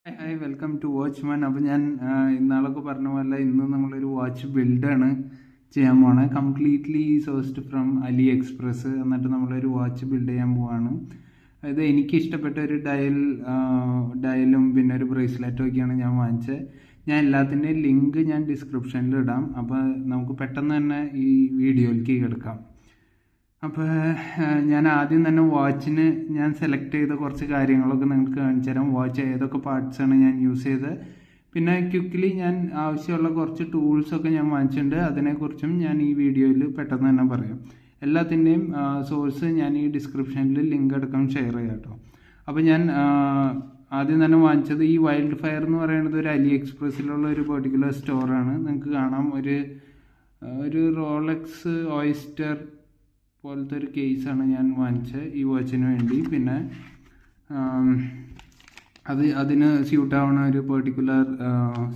Hi welcome to watchman. അപ്പോൾ ഞാൻ ഇന്നാളൊക്കെ പറഞ്ഞ പോലെ ഇന്ന് നമ്മളൊരു വാച്ച് ബിൽഡാണ് ചെയ്യാൻ പോണേ. Completely sourced from Ali express. എന്നിട്ട് നമ്മളൊരു വാച്ച് ബിൽഡ് ചെയ്യാൻ പോവാണ്. ഇത് എനിക്ക് ഇഷ്ടപ്പെട്ട ഒരു ഡയലും പിന്നെ ഒരു ബ്രേസ്ലെറ്റും ഒക്കെയാണ് ഞാൻ വാങ്ങിച്ചത്. ഞാൻ എല്ലാത്തിൻ്റെയും ലിങ്ക് ഞാൻ ഡിസ്ക്രിപ്ഷനിൽ ഇടാം. അപ്പോൾ നമുക്ക് പെട്ടെന്ന് തന്നെ ഈ വീഡിയോയിലേക്ക് കിടക്കാം. അപ്പോൾ ഞാൻ ആദ്യം തന്നെ വാച്ചിന് ഞാൻ സെലക്ട് ചെയ്ത കുറച്ച് കാര്യങ്ങളൊക്കെ നിങ്ങൾക്ക് കാണിച്ചു തരാം. വാച്ച് ഏതൊക്കെ പാർട്സാണ് ഞാൻ യൂസ് ചെയ്തത്, പിന്നെ ക്വിക്കലി ഞാൻ ആവശ്യമുള്ള കുറച്ച് ടൂൾസൊക്കെ ഞാൻ വാങ്ങിച്ചിട്ടുണ്ട്. അതിനെക്കുറിച്ചും ഞാൻ ഈ വീഡിയോയിൽ പെട്ടെന്ന് തന്നെ പറയാം. എല്ലാത്തിൻ്റെയും സോഴ്സ് ഞാൻ ഈ ഡിസ്ക്രിപ്ഷനിൽ ലിങ്ക് അടക്കം ഷെയർ ചെയ്യാം കേട്ടോ. അപ്പോൾ ഞാൻ ആദ്യം തന്നെ വാങ്ങിച്ചത് ഈ വൈൽഡ് ഫയർ എന്ന് പറയുന്നത് ഒരു അലി എക്സ്പ്രസ്സിലുള്ള ഒരു പെർട്ടിക്കുലർ സ്റ്റോറാണ്. നിങ്ങൾക്ക് കാണാം ഒരു റോളക്സ് ഓയിസ്റ്റർ പോലത്തെ ഒരു കേസാണ് ഞാൻ വാങ്ങിച്ചത് ഈ വാച്ചിന് വേണ്ടി. പിന്നെ അതിന് സ്യൂട്ടാവുന്ന ഒരു particular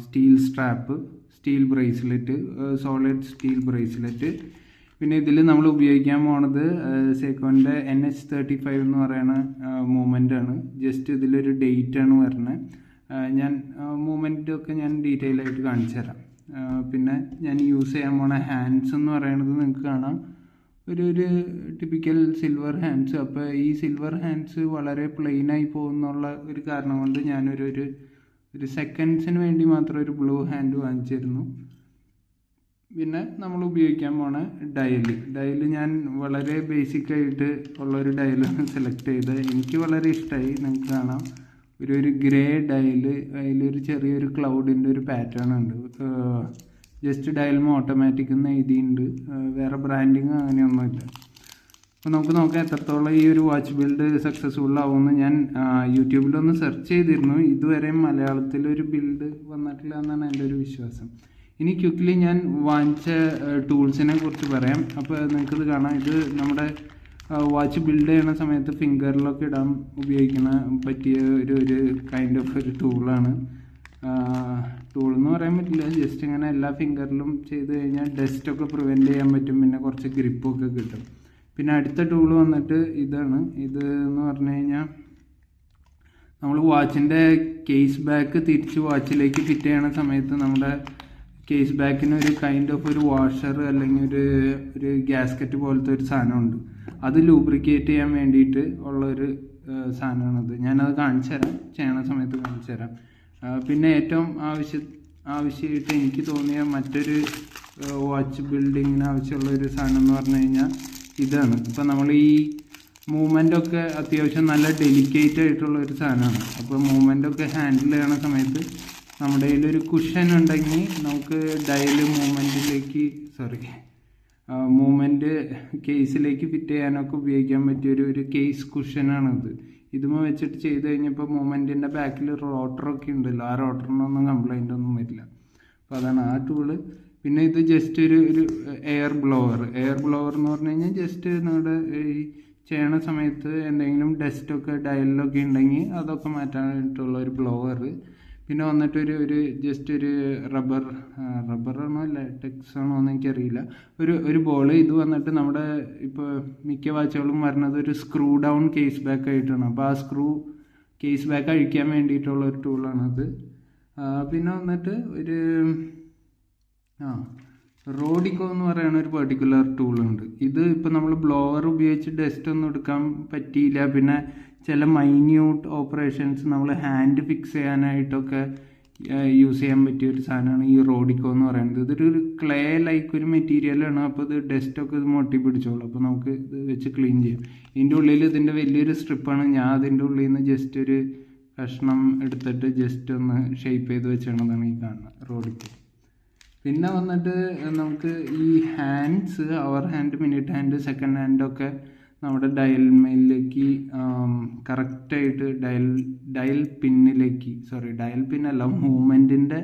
steel strap, steel bracelet, solid steel bracelet. പിന്നെ ഇതിൽ നമ്മൾ ഉപയോഗിക്കാൻ പോണത് സെക്കോൻ്റെ NH35 എന്ന് പറയുന്ന മൂവ്മെൻ്റ് ആണ്. ജസ്റ്റ് ഇതിലൊരു ഡേറ്റ് ആണ് വരുന്നത്. ഞാൻ മൂവ്മെൻറ്റൊക്കെ ഞാൻ ഡീറ്റെയിൽ ആയിട്ട് കാണിച്ചു തരാം. പിന്നെ ഞാൻ യൂസ് ചെയ്യാൻ പോണ ഹാൻഡ്സ് എന്ന് പറയുന്നത് നിങ്ങൾക്ക് കാണാം, ഒരു ടിപ്പിക്കൽ സിൽവർ ഹാൻഡ്സ്. അപ്പോൾ ഈ സിൽവർ ഹാൻഡ്സ് വളരെ പ്ലെയിനായി പോകുന്നുള്ള ഒരു കാരണം കൊണ്ട് ഞാനൊരു സെക്കൻഡ്സിന് വേണ്ടി മാത്രം ഒരു ബ്ലൂ ഹാൻഡ് വാങ്ങിച്ചിരുന്നു. പിന്നെ നമ്മൾ ഉപയോഗിക്കാൻ പോണ ഡയല് ഞാൻ വളരെ ബേസിക്കായിട്ട് ഉള്ളൊരു ഡയലാണ് സെലക്ട് ചെയ്തത്. എനിക്ക് വളരെ ഇഷ്ടമായി. നിങ്ങൾക്ക് കാണാം ഒരു ഗ്രേ ഡയല്, അതിലൊരു ചെറിയൊരു ക്ലൗഡിൻ്റെ ഒരു പാറ്റേൺ ഉണ്ട്. ജസ്റ്റ് ഡയൽമോ ഓട്ടോമാറ്റിക് എന്ന് എഴുതിയിട്ടുണ്ട്. വേറെ ബ്രാൻഡിങ് അങ്ങനെയൊന്നുമില്ല. അപ്പോൾ നമുക്ക് നോക്കാം എത്രത്തോളം ഈ ഒരു വാച്ച് ബിൽഡ് സക്സസ്ഫുൾ ആവുമെന്ന്. ഞാൻ യൂട്യൂബിലൊന്ന് സെർച്ച് ചെയ്തിരുന്നു. ഇതുവരെ മലയാളത്തിലൊരു ബിൽഡ് വന്നിട്ടില്ല എന്നാണ് എൻ്റെ ഒരു വിശ്വാസം. ഇനി ക്വിക്കലി ഞാൻ വാങ്ങിച്ച ടൂൾസിനെ കുറിച്ച് പറയാം. അപ്പോൾ നിങ്ങൾക്കിത് കാണാം. ഇത് നമ്മുടെ വാച്ച് ബിൽഡ് ചെയ്യുന്ന സമയത്ത് ഫിംഗറിലൊക്കെ ഇടാൻ ഉപയോഗിക്കുന്ന പറ്റിയ ഒരു കൈൻഡ് ഓഫ് ഒരു ടൂളാണ്. ടൂൾ എന്ന് പറയാൻ പറ്റില്ല, ജസ്റ്റ് ഇങ്ങനെ എല്ലാ ഫിംഗറിലും ചെയ്ത് കഴിഞ്ഞാൽ ഡസ്റ്റൊക്കെ പ്രിവെൻറ്റ് ചെയ്യാൻ പറ്റും. പിന്നെ കുറച്ച് ഗ്രിപ്പൊക്കെ കിട്ടും. പിന്നെ അടുത്ത ടൂൾ വന്നിട്ട് ഇതാണ്. ഇത് എന്ന് പറഞ്ഞു കഴിഞ്ഞാൽ നമ്മൾ വാച്ചിൻ്റെ കേസ് ബാക്ക് തിരിച്ച് വാച്ചിലേക്ക് ഫിറ്റ് ചെയ്യണ സമയത്ത് നമ്മുടെ കേസ് ബാക്കിന് ഒരു കൈൻഡ് ഓഫ് ഒരു വാഷർ അല്ലെങ്കിൽ ഒരു ഗ്യാസ്കറ്റ് പോലത്തെ ഒരു സാധനമുണ്ട്. അത് ലൂബ്രിക്കേറ്റ് ചെയ്യാൻ വേണ്ടിയിട്ട് ഉള്ളൊരു സാധനമാണത്. ഞാനത് കാണിച്ചു തരാം, ചെയ്യണ സമയത്ത് കാണിച്ചു തരാം. പിന്നെ ഏറ്റവും ആവശ്യമായിട്ട് എനിക്ക് തോന്നിയ മറ്റൊരു വാച്ച് ബിൽഡിങ്ങിന് ആവശ്യമുള്ള ഒരു സാധനം എന്ന് പറഞ്ഞു കഴിഞ്ഞാൽ ഇതാണ്. ഇപ്പം നമ്മൾ ഈ മൂവ്മെൻറ്റൊക്കെ അത്യാവശ്യം നല്ല ഡെലിക്കേറ്റ് ആയിട്ടുള്ള ഒരു സാധനമാണ്. അപ്പോൾ മൂവ്മെൻറ്റൊക്കെ ഹാൻഡിൽ ചെയ്യണ സമയത്ത് നമ്മുടെ കയ്യിലൊരു കുഷൻ ഉണ്ടെങ്കിൽ നമുക്ക് ഡയല് മൂവ്മെൻറ്റ് കേസിലേക്ക് ഫിറ്റ് ചെയ്യാനൊക്കെ ഉപയോഗിക്കാൻ പറ്റിയ ഒരു കേസ് കുഷനാണിത്. ഇതുമ വെച്ചിട്ട് ചെയ്ത് കഴിഞ്ഞപ്പോൾ മൂവ്മെൻറ്റിൻ്റെ ബാക്കിൽ റോട്ടറൊക്കെ ഉണ്ടല്ലോ, ആ റോട്ടറിനൊന്നും കംപ്ലൈൻ്റ് ഒന്നും വരില്ല. അപ്പോൾ അതാണ് ആ ടൂള്. പിന്നെ ഇത് ജസ്റ്റ് ഒരു എയർ ബ്ലോവർ എന്ന് പറഞ്ഞു കഴിഞ്ഞാൽ ജസ്റ്റ് നിങ്ങളുടെ ഈ ചെയ്യണ സമയത്ത് എന്തെങ്കിലും ഡസ്റ്റൊക്കെ ഡയലിലൊക്കെ ഉണ്ടെങ്കിൽ അതൊക്കെ മാറ്റാനായിട്ടുള്ള ഒരു ബ്ലോവർ. പിന്നെ വന്നിട്ട് ജസ്റ്റ് ഒരു റബ്ബറാണോ ലാറ്റക്സ് ആണോ എന്ന് എനിക്കറിയില്ല, ഒരു ബോൾ. ഇത് വന്നിട്ട് നമ്മുടെ ഇപ്പോൾ മിക്ക വാച്ചുകളും വരുന്നത് ഒരു സ്ക്രൂ ഡൗൺ കേസ് ബാക്ക് ആയിട്ടാണ്. അപ്പോൾ ആ കേസ് ബാക്ക് അഴിക്കാൻ വേണ്ടിയിട്ടുള്ള ഒരു ടൂളാണത്. പിന്നെ വന്നിട്ട് റോഡിക്കോ എന്ന് പറയുന്ന ഒരു പെർട്ടിക്കുലർ ടൂളുണ്ട്. ഇത് ഇപ്പോൾ നമ്മൾ ബ്ലോവർ ഉപയോഗിച്ച് ഡസ്റ്റ് ഒന്നും എടുക്കാൻ പറ്റിയില്ല. പിന്നെ ചില മൈന്യൂട്ട് ഓപ്പറേഷൻസ് നമ്മൾ ഹാൻഡ് ഫിക്സ് ചെയ്യാനായിട്ടൊക്കെ യൂസ് ചെയ്യാൻ പറ്റിയ ഒരു സാധനമാണ് ഈ റോഡിക്കോ എന്ന് പറയുന്നത്. ഇതൊരു ക്ലേ ലൈക്ക് ഒരു മെറ്റീരിയലാണ്. അപ്പോൾ ഇത് ഡസ്റ്റൊക്കെ ഇത് മൊട്ടി പിടിച്ചോളൂ. അപ്പോൾ നമുക്ക് ഇത് വെച്ച് ക്ലീൻ ചെയ്യാം. ഇതിൻ്റെ ഉള്ളിൽ ഇതിൻ്റെ വലിയൊരു സ്ട്രിപ്പാണ്. ഞാൻ അതിൻ്റെ ഉള്ളിൽ നിന്ന് ജസ്റ്റ് ഒരു കഷ്ണം എടുത്തിട്ട് ജസ്റ്റ് ഒന്ന് ഷേപ്പ് ചെയ്ത് വെച്ചാണതാണ് ഈ കാണുന്നത് റോഡിക്കോ. പിന്നെ വന്നിട്ട് നമുക്ക് ഈ ഹാൻഡ്സ്, അവർ ഹാൻഡ്, മിനിറ്റ് ഹാൻഡ്, സെക്കൻഡ് ഹാൻഡൊക്കെ നമ്മുടെ ഡയൽ കറക്റ്റായിട്ട് ഡയൽ പിന്നല്ല, മൂവ്മെൻറ്റിൻ്റെ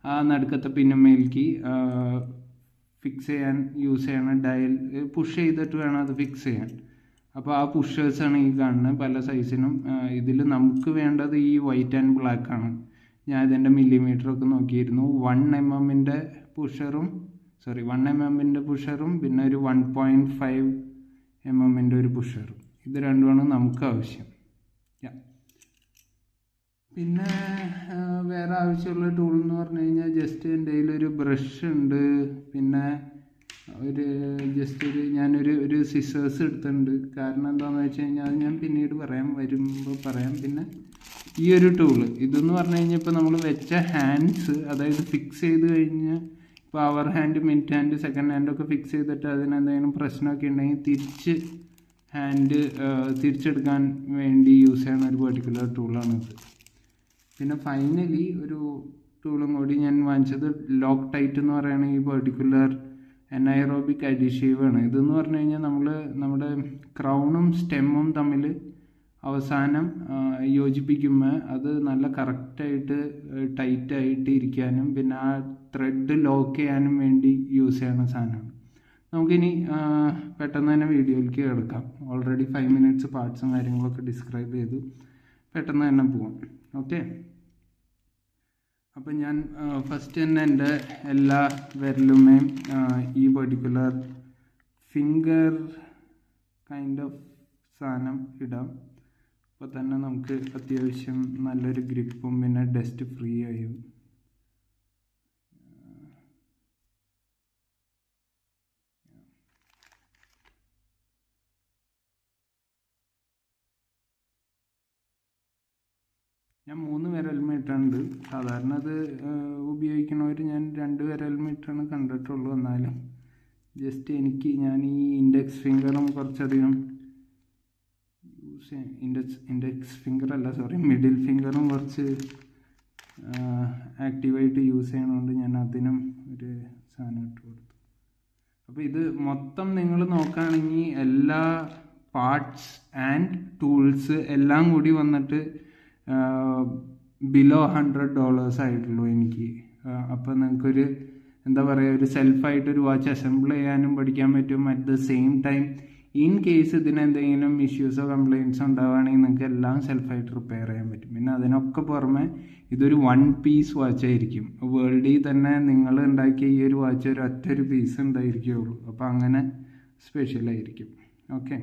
ആ നടുക്കത്തെ പിന്നുമേലേക്ക് ഫിക്സ് ചെയ്യാൻ യൂസ് ചെയ്യണം. ഡയൽ പുഷ് ചെയ്തിട്ട് വേണം അത് ഫിക്സ് ചെയ്യാൻ. അപ്പോൾ ആ പുഷേഴ്സാണ് ഈ കാണുന്നത്, പല സൈസിനും. ഇതിൽ നമുക്ക് വേണ്ടത് ഈ വൈറ്റ് ആൻഡ് ബ്ലാക്ക് ആണ്. ഞാൻ ഇതിൻ്റെ മില്ലിമീറ്ററൊക്കെ നോക്കിയിരുന്നു. 1 mm പുഷറും പിന്നെ ഒരു 1.5 mm ഒരു പുഷറും. ഇത് രണ്ടുമാണ് നമുക്ക് ആവശ്യം. പിന്നെ വേറെ ആവശ്യമുള്ള ടൂൾ എന്ന് പറഞ്ഞു കഴിഞ്ഞാൽ ജസ്റ്റ് എൻ്റെ കയ്യിലൊരു ബ്രഷ് ഉണ്ട്, പിന്നെ ഞാനൊരു സിസേഴ്സ് എടുത്തിട്ടുണ്ട്. കാരണം എന്താണെന്ന് വെച്ച് കഴിഞ്ഞാൽ അത് ഞാൻ പിന്നീട് വരുമ്പോൾ പറയാം. പിന്നെ ഈ ഒരു ടൂള് ഇതെന്ന് പറഞ്ഞു കഴിഞ്ഞാൽ ഇപ്പോൾ നമ്മൾ വെച്ച ഹാൻഡ്സ്, അതായത് ഫിക്സ് ചെയ്ത് കഴിഞ്ഞ് ഇപ്പോൾ hour hand, minute hand, second ഹാൻഡൊക്കെ ഫിക്സ് ചെയ്തിട്ട് അതിനെന്തെങ്കിലും പ്രശ്നമൊക്കെ ഉണ്ടെങ്കിൽ തിരിച്ചെടുക്കാൻ വേണ്ടി യൂസ് ചെയ്യുന്ന ഒരു പെർട്ടിക്കുലർ ടൂളാണിത്. പിന്നെ ഫൈനലി ഒരു ടൂളും കൂടി ഞാൻ വാങ്ങിച്ചത് ലോക്ക് ടൈറ്റ് എന്ന് പറയുന്ന ഈ പെർട്ടിക്കുലർ എനൈറോബിക് അഡീഷീവാണ്. ഇതെന്ന് പറഞ്ഞു കഴിഞ്ഞാൽ നമ്മുടെ ക്രൗണും സ്റ്റെമ്മും തമ്മിൽ അവസാനം യോജിപ്പിക്കുമ്പോൾ അത് നല്ല കറക്റ്റായിട്ട് ടൈറ്റായിട്ട് ഇരിക്കാനും പിന്നെ ആ ത്രെഡ് ലോക്ക് ചെയ്യാനും വേണ്ടി യൂസ് ചെയ്യുന്ന സാധനമാണ്. നമുക്കിനി പെട്ടെന്ന് തന്നെ വീഡിയോയിലേക്ക് കിടക്കാം. ഓൾറെഡി 5 മിനിറ്റ്സ് പാർട്സും കാര്യങ്ങളൊക്കെ ഡിസ്ക്രൈബ് ചെയ്തു. പെട്ടെന്ന് തന്നെ പോവാം. ഓക്കെ, അപ്പം ഞാൻ ഫസ്റ്റ് തന്നെ എൻ്റെ എല്ലാ വിരലുമേയും ഈ പെർട്ടിക്കുലർ ഫിംഗർ കൈൻഡ് ഓഫ് സാധനം ഇടാം. അപ്പോൾ തന്നെ നമുക്ക് അത്യാവശ്യം നല്ലൊരു ഗ്രിപ്പും പിന്നെ ഡസ്റ്റ് ഫ്രീ ആയും. ഞാൻ 3 വിരൽമ ഇട്ടുണ്ട്. സാധാരണ അത് ഉപയോഗിക്കുന്നവർ ഞാൻ 2 വിരൽമ ഇട്ടാണ് കണ്ടിട്ടുള്ളൂ. എന്നാലും ജസ്റ്റ് ഞാൻ ഈ ഇൻഡെക്സ് ഫിംഗറും കുറച്ചധികം ഇൻഡെക്സ് ഫിംഗർ അല്ല, സോറി, മിഡിൽ ഫിംഗറും കുറച്ച് ആക്റ്റീവായിട്ട് യൂസ് ചെയ്യണതുകൊണ്ട് ഞാൻ അതിനും ഒരു സാധനം ഇട്ട് കൊടുത്തു. അപ്പോൾ ഇത് മൊത്തം നിങ്ങൾ നോക്കുകയാണെങ്കിൽ എല്ലാ പാർട്സ് ആൻഡ് ടൂൾസ് എല്ലാം കൂടി വന്നിട്ട് ബിലോ $100 ആയിട്ടുള്ളൂ എനിക്ക്. അപ്പോൾ നിങ്ങൾക്കൊരു എന്താ പറയുക, ഒരു സെൽഫായിട്ടൊരു വാച്ച് അസംബിൾ ചെയ്യാനും പഠിക്കാൻ പറ്റും. At the same time in case ഇതിനെന്തെങ്കിലും ഇഷ്യൂസോ കംപ്ലയിൻറ്റ്സോ ഉണ്ടാവുകയാണെങ്കിൽ നിങ്ങൾക്ക് എല്ലാം സെൽഫായിട്ട് റിപ്പയർ ചെയ്യാൻ പറ്റും. പിന്നെ അതിനൊക്കെ പുറമെ ഇതൊരു 1 പീസ് വാച്ചായിരിക്കും. വേൾഡിൽ തന്നെ നിങ്ങൾ ഉണ്ടാക്കിയ ഈ ഒരു വാച്ച് ഒറ്റൊരു പീസ് ഉണ്ടായിരിക്കുകയുള്ളൂ. അപ്പോൾ അങ്ങനെ സ്പെഷ്യലായിരിക്കും. ഓക്കെ,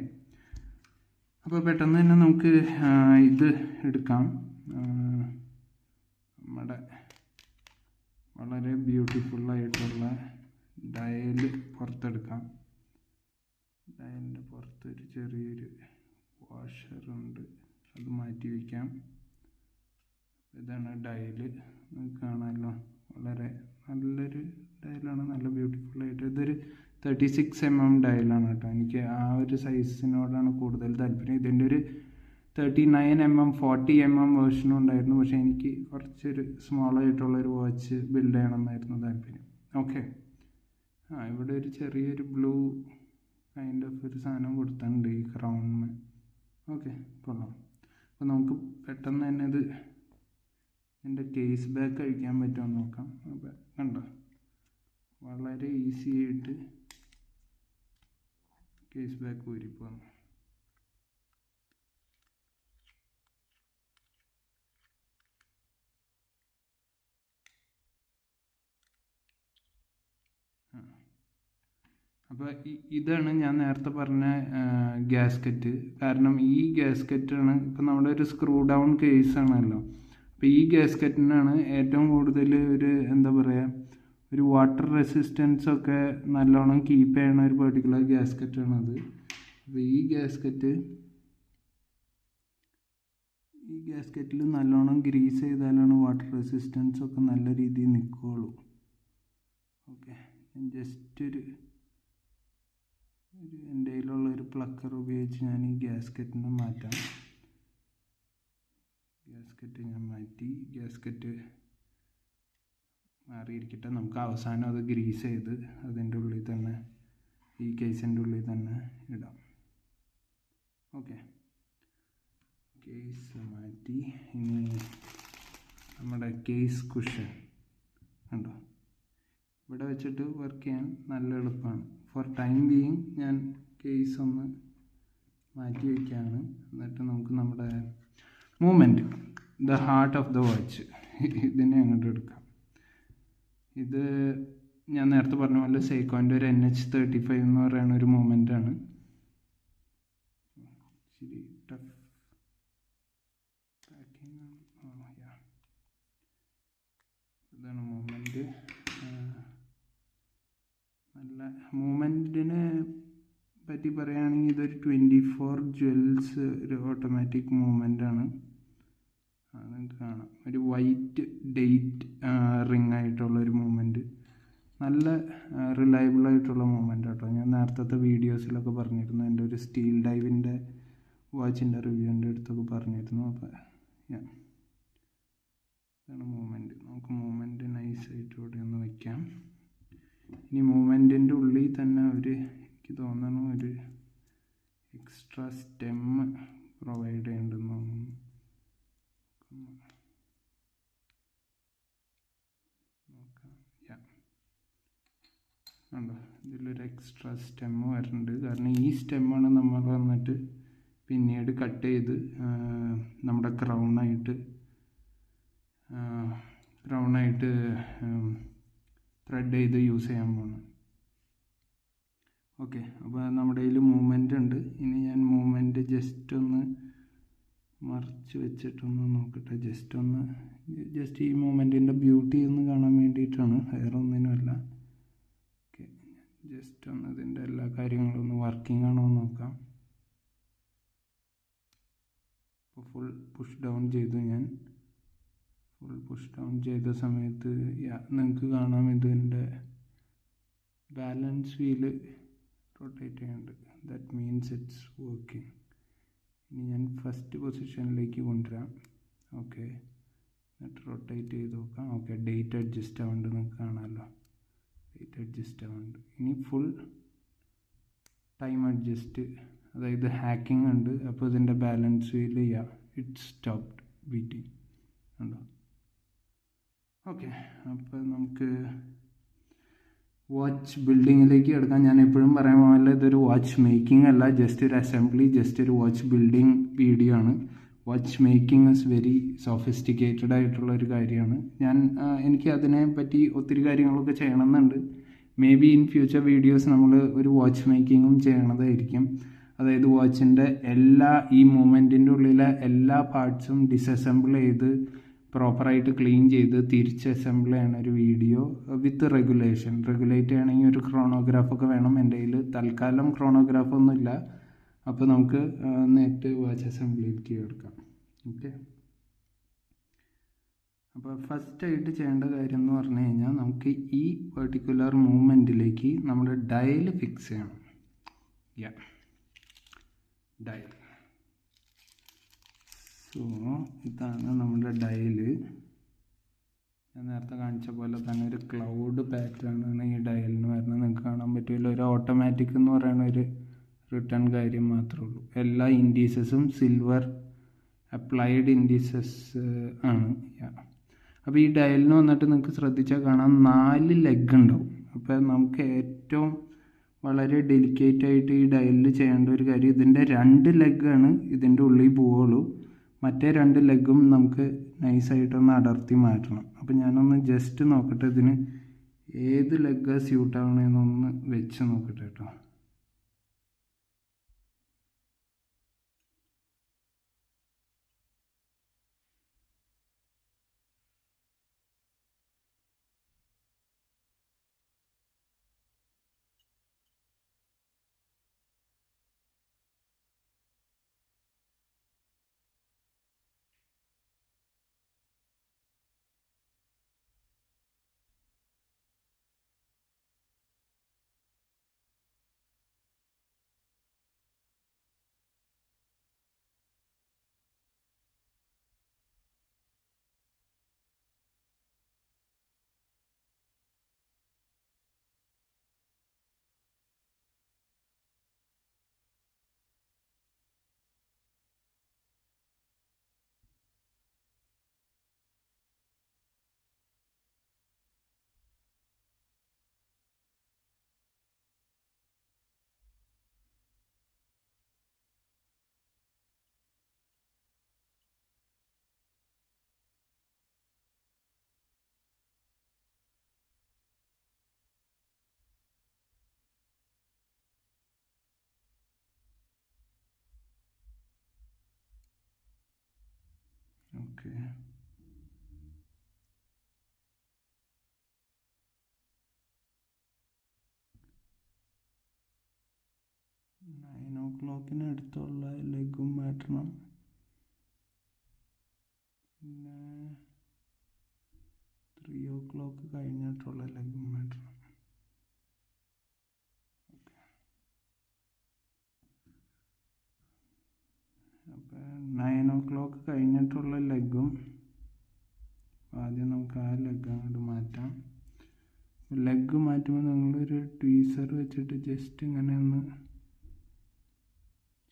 അപ്പോൾ പെട്ടെന്ന് തന്നെ നമുക്ക് ഇത് എടുക്കാം. നമ്മുടെ വളരെ ബ്യൂട്ടിഫുള്ളായിട്ടുള്ള ഡയൽ പുറത്തെടുക്കാം. ഡയലിൻ്റെ പുറത്തൊരു ചെറിയൊരു വാഷറുണ്ട്, അത് മാറ്റി വയ്ക്കാം. ഇതാണ് ഡയല്, നിങ്ങൾക്ക് കാണാമല്ലോ. വളരെ നല്ലൊരു ഡയലാണ്, നല്ല ബ്യൂട്ടിഫുള്ളായിട്ട്. ഇതൊരു 36mm ഡയലാണ് കേട്ടോ. എനിക്ക് ആ ഒരു സൈസിനോടാണ് കൂടുതൽ താല്പര്യം. ഇതിൻ്റെ ഒരു 39mm 40mm വേർഷനും ഉണ്ടായിരുന്നു. പക്ഷേ എനിക്ക് കുറച്ചൊരു സ്മോളായിട്ടുള്ളൊരു വാച്ച് ബിൽഡ് ചെയ്യണമെന്നായിരുന്നു താല്പര്യം. ഓക്കെ, ഇവിടെ ഒരു ചെറിയൊരു ബ്ലൂ കൈൻഡ് ഓഫ് ഒരു സാധനം കൊടുത്തിട്ടുണ്ട് ഈ ക്രൗണിന്. ഓക്കെ, കൊള്ളാം. അപ്പോൾ നമുക്ക് പെട്ടെന്ന് തന്നെ ഇതിൻ്റെ കേസ് ബാക്ക് അഴിക്കാൻ പറ്റുമെന്ന് നോക്കാം. അപ്പോൾ കണ്ടോ, വളരെ ഈസി ആയിട്ട് കേസ് ബാക്ക് ഊരിപ്പോകുന്നു. അപ്പോൾ ഇതാണ് ഞാൻ നേരത്തെ പറഞ്ഞ ഗ്യാസ്കറ്റ്. കാരണം ഈ ഗ്യാസ്കറ്റാണ് ഇപ്പം നമ്മുടെ ഒരു സ്ക്രൂ ഡൗൺ കേസാണല്ലോ. അപ്പോൾ ഈ ഗ്യാസ്കറ്റിനാണ് ഏറ്റവും കൂടുതൽ ഒരു എന്താ പറയുക, ഒരു വാട്ടർ റെസിസ്റ്റൻസ് ഒക്കെ നല്ലോണം കീപ്പ് ചെയ്യണ ഒരു പെർട്ടിക്കുലർ ഗ്യാസ്കറ്റാണത്. അപ്പോൾ ഈ ഗ്യാസ്കറ്റിൽ നല്ലോണം ഗ്രീസ് ചെയ്താലാണ് വാട്ടർ റെസിസ്റ്റൻസ് ഒക്കെ നല്ല രീതിയിൽ നിൽക്കുകയുള്ളൂ. ഓക്കെ, ജസ്റ്റ് എൻ്റെ കയ്യിലുള്ള ഒരു പ്ലക്കർ ഉപയോഗിച്ച് ഞാൻ ഈ ഗ്യാസ്കറ്റിനെ മാറ്റാം. ഗ്യാസ്കറ്റ് ഞാൻ മാറ്റി. ഗ്യാസ്കറ്റ് മാറിയിരിക്കട്ടെ. നമുക്ക് അവസാനം അത് ഗ്രീസ് ചെയ്ത് അതിൻ്റെ ഉള്ളിൽ തന്നെ, ഈ കേസിൻ്റെ ഉള്ളിൽ തന്നെ ഇടാം. ഓക്കെ, കേസ് മാറ്റി. ഇനി നമ്മുടെ കേസ് കുഷൻ കണ്ടോ, ഇവിടെ വെച്ചിട്ട് വർക്ക് ചെയ്യാൻ നല്ല എളുപ്പമാണ്. ഫോർ ടൈം ബീയിങ് ഞാൻ കേസ് ഒന്ന് മാറ്റി വയ്ക്കുകയാണ്. എന്നിട്ട് നമുക്ക് നമ്മുടെ movement, the heart of the watch, ഇതിനെ അങ്ങോട്ട് എടുക്കാം. ഇത് ഞാൻ നേരത്തെ പറഞ്ഞ പോലെ സെയ്ക്കോൻ്റെ ഒരു NH35 എന്ന് പറയുന്ന ഒരു മൂമെൻ്റാണ്. ശരി, ടഫ് പാക്കിംഗ് ആണ്. പറ്റി പറയുകയാണെങ്കിൽ ഇതൊരു 24 ജ്വൽസ് ഒരു ഓട്ടോമാറ്റിക് മൂവ്മെൻ്റ് ആണ്. നിങ്ങൾക്ക് കാണാം ഒരു വൈറ്റ് ഡേറ്റ് റിങ് ആയിട്ടുള്ള ഒരു മൂവ്മെൻറ്റ്. നല്ല റിലയബിൾ ആയിട്ടുള്ള മൂവ്മെൻ്റ് കേട്ടോ. ഞാൻ നേരത്തെ വീഡിയോസിലൊക്കെ പറഞ്ഞിരുന്നു, എൻ്റെ ഒരു സ്റ്റീൽ ഡൈവിൻ്റെ വാച്ചിൻ്റെ റിവ്യൂവിൻ്റെ അടുത്തൊക്കെ പറഞ്ഞിരുന്നു. അപ്പോൾ ഇതാണ് മൂവ്മെൻറ്റ്. നമുക്ക് മൂവ്മെൻറ്റ് നൈസായിട്ട് ഇവിടെ ഒന്ന് വയ്ക്കാം. ഇനി മൂവ്മെൻറ്റിൻ്റെ ഉള്ളിൽ തന്നെ എനിക്ക് തോന്നുന്നു ഒരു എക്സ്ട്രാ സ്റ്റെം പ്രൊവൈഡ് ചെയ്യേണ്ടെന്ന് തോന്നുന്നു. ഉണ്ടോ, ഇതിലൊരു എക്സ്ട്രാ സ്റ്റെം വരുന്നുണ്ട്. കാരണം ഈ സ്റ്റെമ്മാണ് നമ്മൾ വന്നിട്ട് പിന്നീട് കട്ട് ചെയ്ത് നമ്മുടെ ക്രൗണായിട്ട് ത്രെഡ് ചെയ്ത് യൂസ് ചെയ്യാൻ പോകണം. ഓക്കെ, അപ്പോൾ നമ്മുടെ കയ്യിൽ മൂവ്മെൻ്റ് ഉണ്ട്. ഇനി ഞാൻ മൂവ്മെൻറ്റ് ജസ്റ്റ് ഒന്ന് മറിച്ച് വെച്ചിട്ടൊന്ന് നോക്കട്ടെ. ജസ്റ്റ് ഈ മൂവ്മെൻറ്റിൻ്റെ ബ്യൂട്ടി ഒന്ന് കാണാൻ വേണ്ടിയിട്ടാണ്, വേറെ ഒന്നിനുമല്ല. ഓക്കെ, ജസ്റ്റ് ഒന്ന് ഇതിൻ്റെ എല്ലാ കാര്യങ്ങളും ഒന്ന് വർക്കിംഗ് ആണോ എന്ന് നോക്കാം. ഇപ്പോൾ ഫുൾ പുഷ് ഡൗൺ ചെയ്തു. ഞാൻ ഫുൾ പുഷ് ഡൗൺ ചെയ്ത സമയത്ത് നിങ്ങൾക്ക് കാണാം ഇതിൻ്റെ ബാലൻസ് വീല് റൊട്ടേറ്റ് ചെയ്യുന്നുണ്ട്. That means it's working. ഇനി ഞാൻ ഫസ്റ്റ് പൊസിഷനിലേക്ക് കൊണ്ടുവരാം. ഓക്കെ, എന്നിട്ട് റൊട്ടേറ്റ് ചെയ്ത് നോക്കാം. ഓക്കെ, ഡേറ്റ് അഡ്ജസ്റ്റ് ആവുന്നുണ്ട്, നിങ്ങൾക്ക് കാണാമല്ലോ, ഡേറ്റ് അഡ്ജസ്റ്റ് ആവുന്നുണ്ട്. ഇനി ഫുൾ ടൈം അഡ്ജസ്റ്റ്, അതായത് ഹാക്കിംഗ് ഉണ്ട്. അപ്പോൾ ഇതിൻ്റെ balance wheel it stopped beating ഉണ്ടോ. ഓക്കെ, അപ്പോൾ നമുക്ക് വാച്ച് ബിൽഡിങ്ങിലേക്ക് കിടക്കാം. ഞാൻ എപ്പോഴും പറയാൻ പോലെ ഇതൊരു വാച്ച് മേക്കിംഗ് അല്ല, ജസ്റ്റ് ഒരു അസംബ്ലി, ജസ്റ്റ് ഒരു വാച്ച് ബിൽഡിംഗ് വീഡിയോ ആണ്. Watch making is very sophisticated ആയിട്ടുള്ള ഒരു കാര്യമാണ്. എനിക്ക് അതിനെ പറ്റി ഒത്തിരി കാര്യങ്ങളൊക്കെ ചെയ്യണമെന്നുണ്ട്. May be in future videos നമ്മൾ ഒരു വാച്ച് മേക്കിങ്ങും ചെയ്യണതായിരിക്കും. അതായത് വാച്ചിൻ്റെ ഈ മൂവ്മെൻറ്റിൻ്റെ ഉള്ളിലെ എല്ലാ പാർട്സും ഡിസസംബിൾ ചെയ്ത് പ്രോപ്പറായിട്ട് ക്ലീൻ ചെയ്ത് തിരിച്ച് അസംബിൾ ചെയ്യണ ഒരു വീഡിയോ വിത്ത് റെഗുലേറ്റ് ചെയ്യണമെങ്കിൽ ഒരു ക്രോണോഗ്രാഫൊക്കെ വേണം. എൻ്റെ കയ്യിൽ തൽക്കാലം ക്രോണോഗ്രാഫൊന്നുമില്ല. അപ്പോൾ നമുക്ക് നേരിട്ട് വാച്ച് അസംബ്ലിക്ക് എടുക്കാം. ഓക്കെ, അപ്പോൾ ഫസ്റ്റായിട്ട് ചെയ്യേണ്ട കാര്യം എന്ന് പറഞ്ഞു കഴിഞ്ഞാൽ നമുക്ക് ഈ പെർട്ടിക്കുലർ മൂവ്മെൻറ്റിലേക്ക് നമ്മുടെ ഡയൽ ഫിക്സ് ചെയ്യണം. ഡയൽ. സോ ഇതാണ് നമ്മുടെ ഡയല്. ഞാൻ നേരത്തെ കാണിച്ച പോലെ തന്നെ ഒരു ക്ലൗഡ് പാറ്റേൺ ആണ് ഈ ഡയലിന് വരുന്നത്. നിങ്ങൾക്ക് കാണാൻ പറ്റില്ല, ഒരു ഓട്ടോമാറ്റിക് എന്ന് പറയുന്ന ഒരു റിട്ടേൺ കാര്യം മാത്രമേ ഉള്ളൂ. എല്ലാ ഇൻഡീസസും സിൽവർ അപ്ലൈഡ് ഇൻഡീസസ് ആണ്. അപ്പോൾ ഈ ഡയലിന് വന്നിട്ട് നിങ്ങൾക്ക് ശ്രദ്ധിച്ചാൽ കാണാം 4 ലെഗ് ഉണ്ടാവും. അപ്പോൾ നമുക്ക് ഏറ്റവും വളരെ ഡെലിക്കേറ്റ് ആയിട്ട് ഈ ഡയലിൽ ചെയ്യേണ്ട ഒരു കാര്യം, ഇതിൻ്റെ 2 ലെഗാണ് ഇതിൻ്റെ ഉള്ളിൽ പോവുള്ളൂ. മറ്റേ 2 ലെഗും നമുക്ക് നൈസായിട്ടൊന്ന് അടർത്തി മാറ്റണം. അപ്പോൾ ഞാനൊന്ന് ജസ്റ്റ് നോക്കട്ടെ ഇതിന് ഏത് ലെഗാണ് സ്യൂട്ട് ആവണമെന്നൊന്ന് വെച്ച് നോക്കട്ടെ കേട്ടോ. ഓക്കെ, 9 o'clock അടുത്തുള്ള ലെഗും മാറ്റണം. പിന്നെ 3 o'clock കഴിഞ്ഞിട്ടുള്ള ലെഗും മാറ്റണം. അപ്പോൾ 9 o'clock കഴിഞ്ഞിട്ടുള്ള ലെഗും ആദ്യം നമുക്ക് ആ ലെഗ് അങ്ങോട്ട് മാറ്റാം. ലെഗ് മാറ്റുമ്പോൾ നിങ്ങളൊരു ട്വീസർ വെച്ചിട്ട് ജസ്റ്റ് ഇങ്ങനെ ഒന്ന്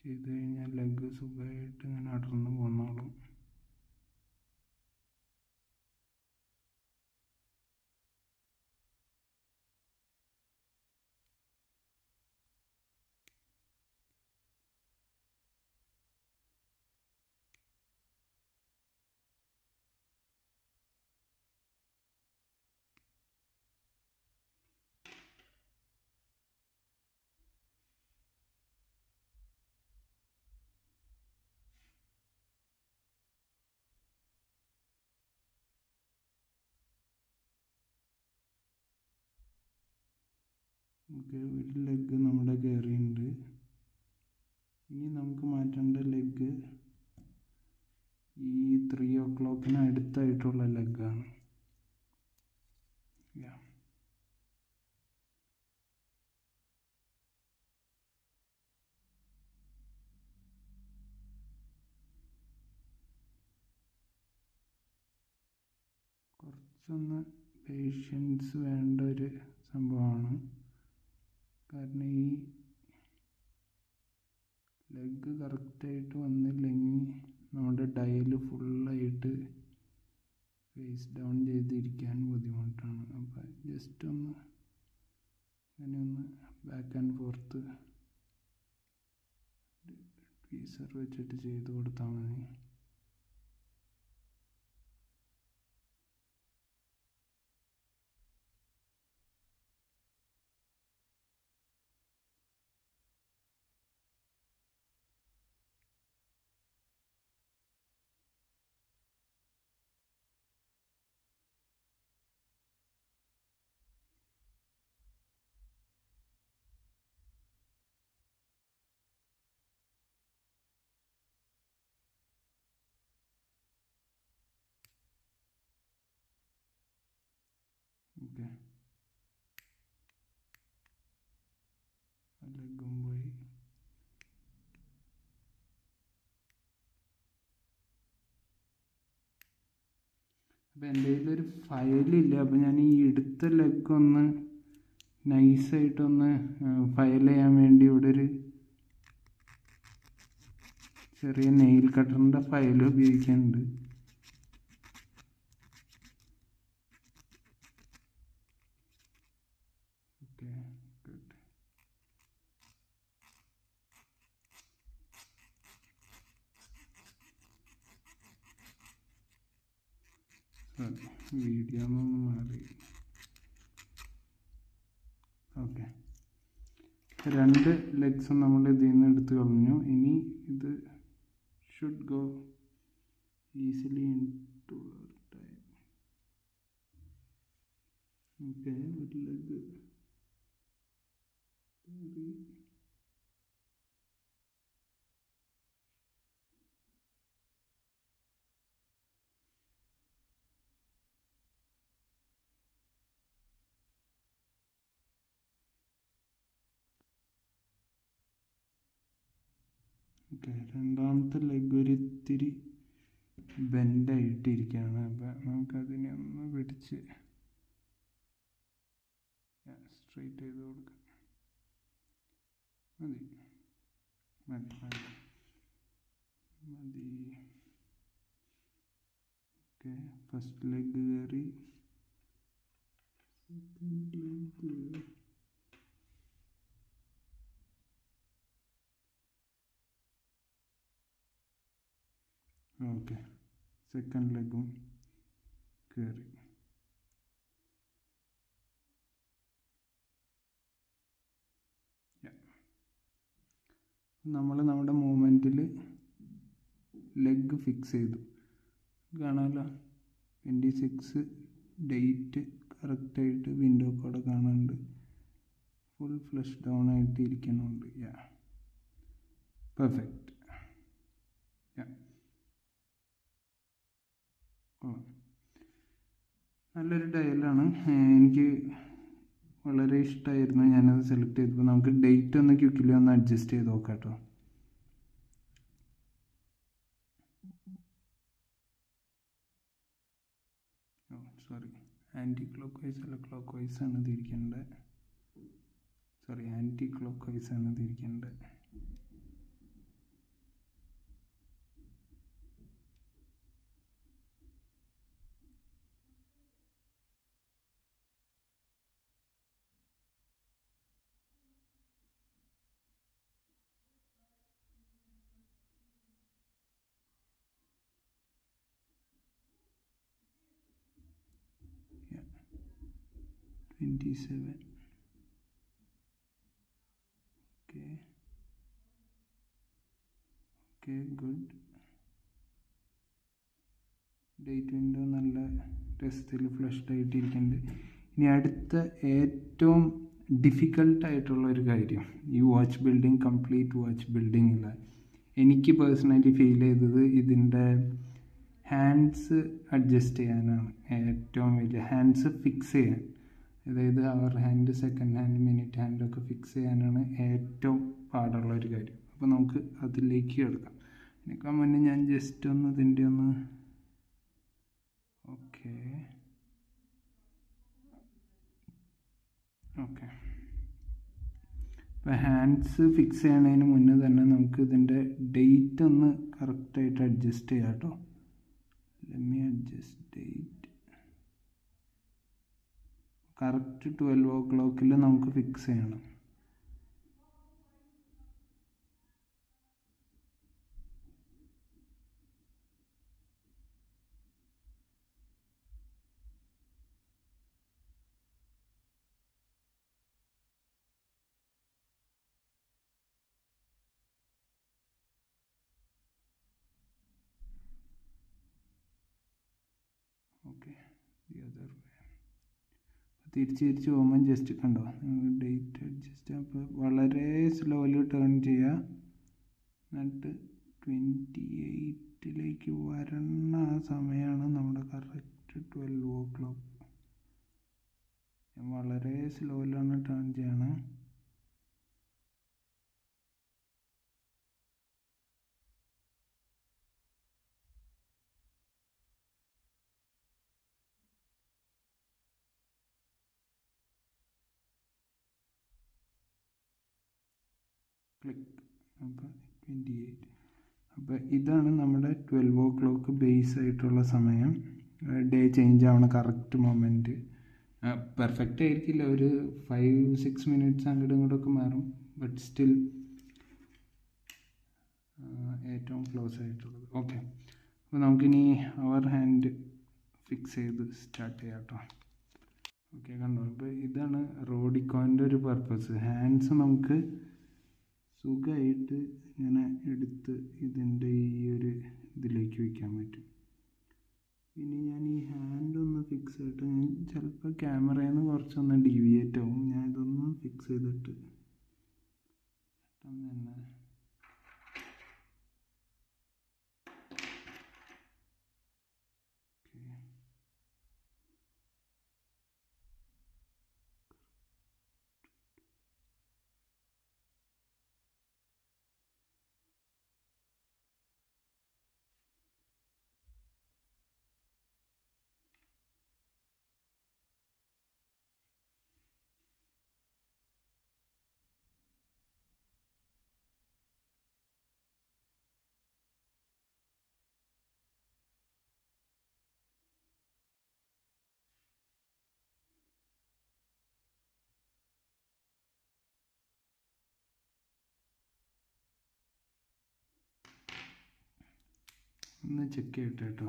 ചെയ്ത് കഴിഞ്ഞാൽ ലെഗ് സുഖമായിട്ട് ഇങ്ങനെ അടർന്ന് പോന്നോളും. ഓക്കെ, ഒരു ലെഗ് നമ്മുടെ കയറിയുണ്ട്. ഇനി നമുക്ക് മാറ്റേണ്ട ലെഗ് ഈ 3 o'clock അടുത്തായിട്ടുള്ള ലെഗാണ്. കുറച്ചൊന്ന് പേഷ്യൻസ് വേണ്ട ഒരു സംഭവമാണ്. കാരണം ഈ ലെഗ് കറക്റ്റായിട്ട് വന്നില്ലെങ്കിൽ നമ്മുടെ ഡയൽ ഫുള്ളായിട്ട് ഫേസ് ഡൗൺ ചെയ്തിരിക്കാൻ ബുദ്ധിമുട്ടാണ്. അപ്പം ജസ്റ്റ് ഒന്ന് അങ്ങനെ ഒന്ന് ബാക്ക് ആൻഡ് ഫോർത്ത് ട്വീസർ വെച്ചിട്ട് ചെയ്ത് കൊടുത്താൽ മതി. ഓക്കെ, ലെഗും പോയി. അപ്പം എൻ്റെ കയ്യിലൊരു ഫയലില്ല. അപ്പം ഞാൻ ഈ എടുത്ത ലെഗൊന്ന് നൈസായിട്ടൊന്ന് ഫയൽ ചെയ്യാൻ വേണ്ടി ഇവിടെ ഒരു ചെറിയ നെയിൽ കട്ടറിൻ്റെ ഫയൽ ഉപയോഗിക്കുന്നുണ്ട്. Okay, good. വീഡിയോ ഒന്ന് മാറി. ഓക്കെ, 2 ലെഗ്സും നമ്മൾ ഇതിൽ നിന്ന് എടുത്ത് കളഞ്ഞു. ഇനി ഇത് should go easily into time. Okay, ഒരു ലെഗ് ഓക്കെ, രണ്ടാമത്തെ ലെഗ് ഒരു ഇത്തിരി ബെൻഡായിട്ടിരിക്കുകയാണ്. അപ്പം നമുക്കതിനെ ഒന്ന് പിടിച്ച് സ്ട്രെയിറ്റ് ചെയ്ത് കൊടുക്കാം. മതി മതി മതി മതി. ഓക്കെ, ഫസ്റ്റ് ലെഗ് കയറി. സെക്കൻഡ് ലെഗ് ഓക്കെ, സെക്കൻഡ് ലെഗും കയറി. നമ്മൾ നമ്മുടെ മൂവ്മെൻറ്റിൽ ലെഗ് ഫിക്സ് ചെയ്തു. കാണാമല്ലോ, 26 ഡേറ്റ് കറക്റ്റായിട്ട് വിൻഡോ കൂടെ കാണുന്നുണ്ട്. ഫുൾ ഫ്ലഷ് ഡൗൺ ആയിട്ട് ഇരിക്കുന്നുണ്ട്. പെർഫെക്റ്റ്. നല്ലൊരു ഡയലാണ്, എനിക്ക് വളരെ ഇഷ്ടമായിരുന്നു. ഞാനത് സെലക്ട് ചെയ്തപ്പോൾ നമുക്ക് ഡേറ്റ് ഒന്ന് ക്വിക്കിലി ഒന്ന് അഡ്ജസ്റ്റ് ചെയ്ത് നോക്കാം കേട്ടോ. സോറി, ആൻറ്റി ക്ലോക്ക് വൈസ് അല്ല, ക്ലോക്ക് വൈസ് ആണ് തിരിക്കേണ്ടത്. സോറി, ആൻറ്റി ക്ലോക്ക് വൈസ് ആണ് തിരിക്കേണ്ടത്. Yeah. 27. Okay good. Date window നല്ല രസത്തിൽ ഫ്ലഷ്ഡ് ആയിട്ടിരിക്കുന്നുണ്ട്. ഇനി അടുത്ത ഏറ്റവും ഡിഫിക്കൽട്ടായിട്ടുള്ള ഒരു കാര്യം, ഈ വാച്ച് ബിൽഡിങ്, കംപ്ലീറ്റ് വാച്ച് ബിൽഡിങ്ങില്ല എനിക്ക് പേഴ്സണലി ഫീൽ ചെയ്തത് ഇതിൻ്റെ ഹാൻഡ്സ് അഡ്ജസ്റ്റ് ചെയ്യാനാണ്. ഏറ്റവും വലിയ ഹാൻഡ്സ് ഫിക്സ് ചെയ്യാൻ, അതായത് hour hand, second hand, minute ഹാൻഡൊക്കെ ഫിക്സ് ചെയ്യാനാണ് ഏറ്റവും പാടുള്ള ഒരു കാര്യം. അപ്പോൾ നമുക്ക് അതിലേക്ക് എടുക്കാം. അതിനേക്കാൾ മുന്നേ ഞാൻ ജസ്റ്റ് ഒന്ന് ഇതിൻ്റെ ഒന്ന് ഓക്കെ ഇപ്പോൾ ഹാൻഡ്സ് ഫിക്സ് ചെയ്യണതിന് മുന്നേ തന്നെ നമുക്ക് ഇതിൻ്റെ ഡേറ്റ് ഒന്ന് കറക്റ്റായിട്ട് അഡ്ജസ്റ്റ് ചെയ്യാം കേട്ടോ. Let me adjust date. Correct 12 o'clock നമുക്ക് ഫിക്സ് ചെയ്യണം. Okay, the other way. തിരിച്ച് പോകുമ്പോൾ ജസ്റ്റ് കണ്ടോ, ഡേറ്റ് അഡ്ജസ്റ്റ്. അപ്പോൾ വളരെ സ്ലോലി ടേൺ ചെയ്യുക, എന്നിട്ട് 28 വരണ ആ സമയമാണ് നമ്മുടെ കറക്റ്റ് 12 o'clock. ഞാൻ വളരെ സ്ലോയിലാണ് ടേൺ ചെയ്യണം. ക്ലിക്ക്. അപ്പോൾ 28. അപ്പോൾ ഇതാണ് നമ്മുടെ 12 o'clock ബേസ് ആയിട്ടുള്ള സമയം. ഡേ ചേഞ്ച് ആവണ കറക്റ്റ് മൊമെൻറ്റ്. പെർഫെക്റ്റ് ആയിരിക്കില്ല, ഒരു 5-6 minutes അങ്ങോട്ടും ഇങ്ങോട്ടൊക്കെ മാറും, ബട്ട് സ്റ്റിൽ ഏറ്റവും ക്ലോസ് ആയിട്ടുള്ളത്. ഓക്കെ, അപ്പോൾ നമുക്കിനി അവർ ഹാൻഡ് ഫിക്സ് ചെയ്ത് സ്റ്റാർട്ട് ചെയ്യാം കേട്ടോ. ഓക്കെ, കണ്ടോ, അപ്പോൾ ഇതാണ് റോഡിക്കോൻ്റെ ഒരു പർപ്പസ്. ഹാൻഡ്സ് നമുക്ക് സുഖമായിട്ട് ഇങ്ങനെ എടുത്ത് ഇതിൻ്റെ ഈ ഒരു ഇതിലേക്ക് വയ്ക്കാൻ പറ്റും. ഇനി ഞാൻ ഈ ഹാൻഡ് ഒന്ന് ഫിക്സ് ചെയ്തിട്ട്, ഞാൻ ചിലപ്പോൾ ക്യാമറയിൽ നിന്ന് കുറച്ചൊന്ന് ഡീവിയേറ്റ് ആവും, ഞാൻ ഇതൊന്ന് ഫിക്സ് ചെയ്തിട്ട് പെട്ടെന്ന് തന്നെ ഒന്ന് ചെക്ക് ചെയ്യട്ടെ കേട്ടോ.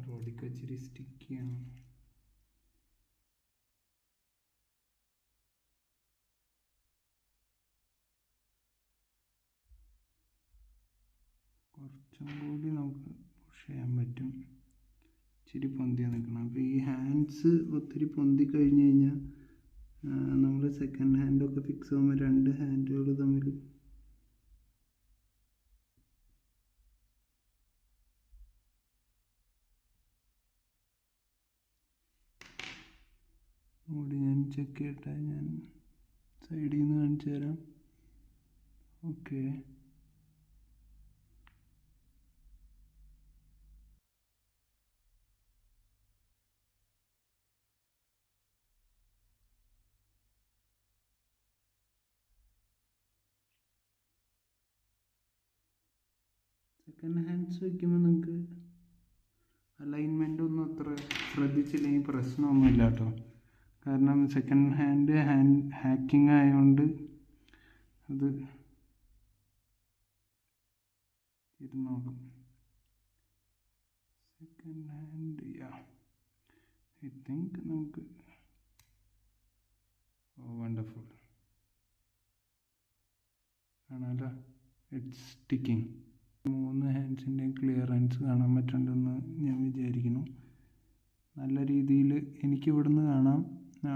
റോഡിക്ക് ഇച്ചിരി സ്റ്റിക്കിയാണ്. കുറച്ചും കൂടി നമുക്ക് പുഷ് ചെയ്യാൻ പറ്റും. ഇച്ചിരി പൊന്തിയാണ് നിൽക്കണം. അപ്പോൾ ഈ ഹാൻഡ്സ് ഒത്തിരി പൊന്തി കഴിഞ്ഞ് കഴിഞ്ഞാൽ നമ്മൾ സെക്കൻഡ് ഹാൻഡൊക്കെ ഫിക്സ് ആകുമ്പോൾ രണ്ട് ഹാൻഡുകൾ തമ്മിൽ കൂടി ഞാൻ ചെക്ക് ചെയ്യട്ടെ. ഞാൻ സൈഡിൽ നിന്ന് കാണിച്ചു തരാം. ഓക്കെ, സെക്കൻഡ് ഹാൻഡ്സ് വയ്ക്കുമ്പോൾ നിങ്ങൾക്ക് അലൈൻമെൻ്റ് ഒന്നും അത്ര ശ്രദ്ധിച്ചില്ലെങ്കിൽ പ്രശ്നമൊന്നുമില്ല കേട്ടോ. കാരണം സെക്കൻഡ് ഹാൻഡ് ഹാക്കിംഗ് ആയതുകൊണ്ട് അത് ഇരുന്നോളും. സെക്കൻഡ് ഹാൻഡ് ഐ തിങ്ക് നമുക്ക് വണ്ടർഫുൾ കാണാമല്ലോ. It's sticking. 3 ഹാൻഡ്സിൻ്റെയും ക്ലിയറൻസ് കാണാൻ പറ്റുന്നുണ്ടെന്ന് ഞാൻ വിചാരിക്കുന്നു. നല്ല രീതിയിൽ എനിക്ക് ഇവിടുന്ന് കാണാം.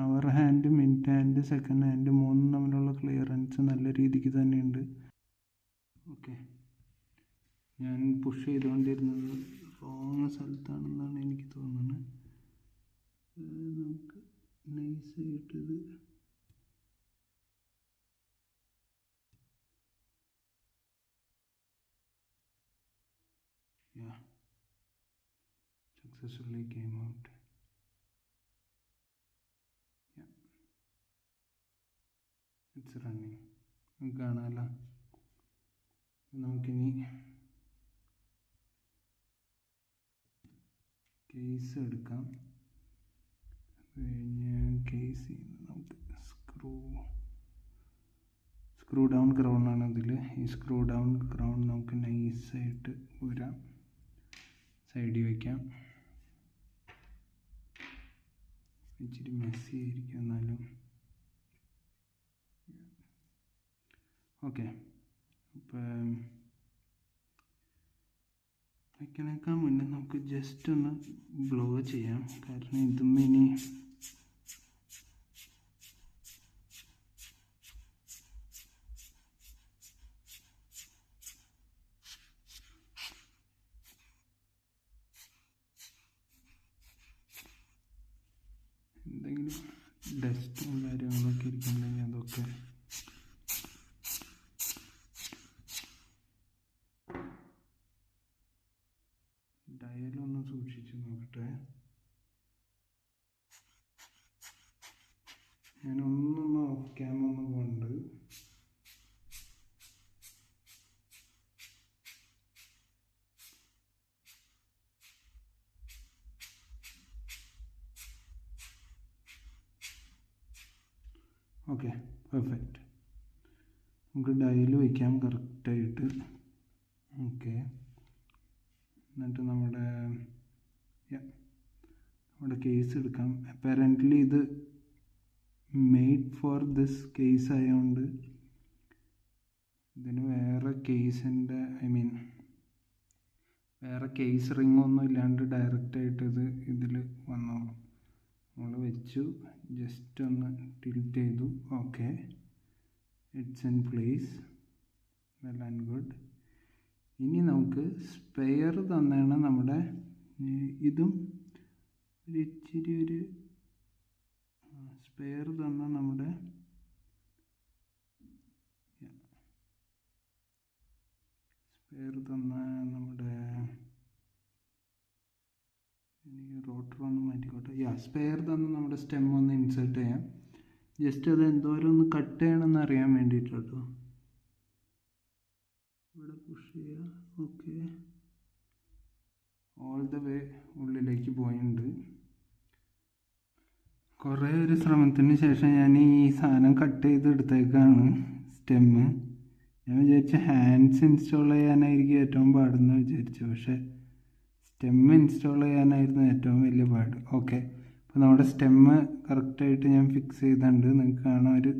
Hour hand, mid hand, second hand മൂന്നും തമ്മിലുള്ള ക്ലിയറൻസ് നല്ല രീതിക്ക് തന്നെയുണ്ട്. ഓക്കെ, ഞാൻ പുഷ് ചെയ്തുകൊണ്ടിരുന്നത് റോങ് സ്ഥലത്താണെന്നാണ് എനിക്ക് തോന്നുന്നത്. നമുക്ക് നൈസായിട്ടത് successfully came out. It's running. കാണാമല്ലോ. നമുക്കിനി കേസ് എടുക്കാം. കഴിഞ്ഞ് കേസിൽ നമുക്ക് സ്ക്രൂ ഡൗൺ ക്രൗൺ ആണ് ഇതിൽ. ഈ സ്ക്രൂ ഡൗൺ ക്രൗൺ നമുക്ക് നൈസായിട്ട് ഊരാം, സൈഡിൽ വയ്ക്കാം. ഇച്ചിരി മെസ്സി ആയിരിക്കും എന്നാലും ഓക്കെ. അപ്പം വയ്ക്കണേക്കാൾ മുന്നേ നമുക്ക് ജസ്റ്റ് ഒന്ന് ബ്ലോ ചെയ്യാം. കാരണം ഇതും ഇനി എന്തെങ്കിലും ഡസ്റ്റും കാര്യങ്ങളൊക്കെ ഇരിക്കുന്നുണ്ടെങ്കിൽ അതൊക്കെ ഡയലൊന്ന് സൂക്ഷിച്ച് നോക്കട്ടെ. ഞാനൊന്നൊന്ന് ഓഫ് ക്യാം ഒന്ന് കൊണ്ട് ഓക്കെ, പെർഫെക്റ്റ്. നമുക്ക് ഡയൽ വയ്ക്കാം കറക്റ്റായിട്ട്. ഓക്കെ, എന്നിട്ട് നമ്മുടെ കേസ് എടുക്കാം. അപ്പാരൻ്റ്ലി ഇത് മെയ്ഡ് ഫോർ ദിസ് കേസ് ആയതുകൊണ്ട് ഇതിന് വേറെ കേസിൻ്റെ വേറെ കേസ് റിംഗ് ഒന്നും ഇല്ലാണ്ട് ഡയറക്റ്റായിട്ട് ഇതിൽ വന്നോളും. നമ്മൾ വെച്ചു, ജസ്റ്റ് ഒന്ന് ടിൽറ്റ് ചെയ്തു. Okay, it's in place, well and good. ഇനി നമുക്ക് സ്പെയർ തന്നെയാണ് നമ്മുടെ ഇതും ഇച്ചിരി ഒരു സ്പെയർ തന്ന നമ്മുടെ റോട്ടർ ഒന്ന് മാറ്റിക്കോട്ടെ. സ്പെയർ തന്ന നമ്മുടെ സ്റ്റെം ഒന്ന് ഇൻസേർട്ട് ചെയ്യാം. ജസ്റ്റ് അത് എന്തോരം ഒന്ന് കട്ട് ചെയ്യണമെന്ന് അറിയാൻ വേണ്ടിയിട്ട് കേട്ടോ. ഇവിടെ പുഷ് ചെയ്യുക. ഓക്കെ, ഓൾ ദ വേ ഉള്ളിലേക്ക് പോയിട്ടുണ്ട്. കുറേ ഒരു ശ്രമത്തിന് ശേഷം ഞാൻ ഈ സാധനം കട്ട് ചെയ്ത് എടുത്തേക്കാണ് സ്റ്റെമ്മ്. ഞാൻ വിചാരിച്ച ഹാൻഡ്സ് ഇൻസ്റ്റാൾ ചെയ്യാനായിരിക്കും ഏറ്റവും പാടെന്ന് വിചാരിച്ചു, പക്ഷേ സ്റ്റെമ്മ് ഇൻസ്റ്റാൾ ചെയ്യാനായിരുന്നു ഏറ്റവും വലിയ പാട്. ഓക്കെ, അപ്പോൾ നമ്മുടെ സ്റ്റെമ്മ് കറക്റ്റായിട്ട് ഞാൻ ഫിക്സ് ചെയ്തിട്ടുണ്ട്. നിങ്ങൾക്ക് കാണാൻ ഒരു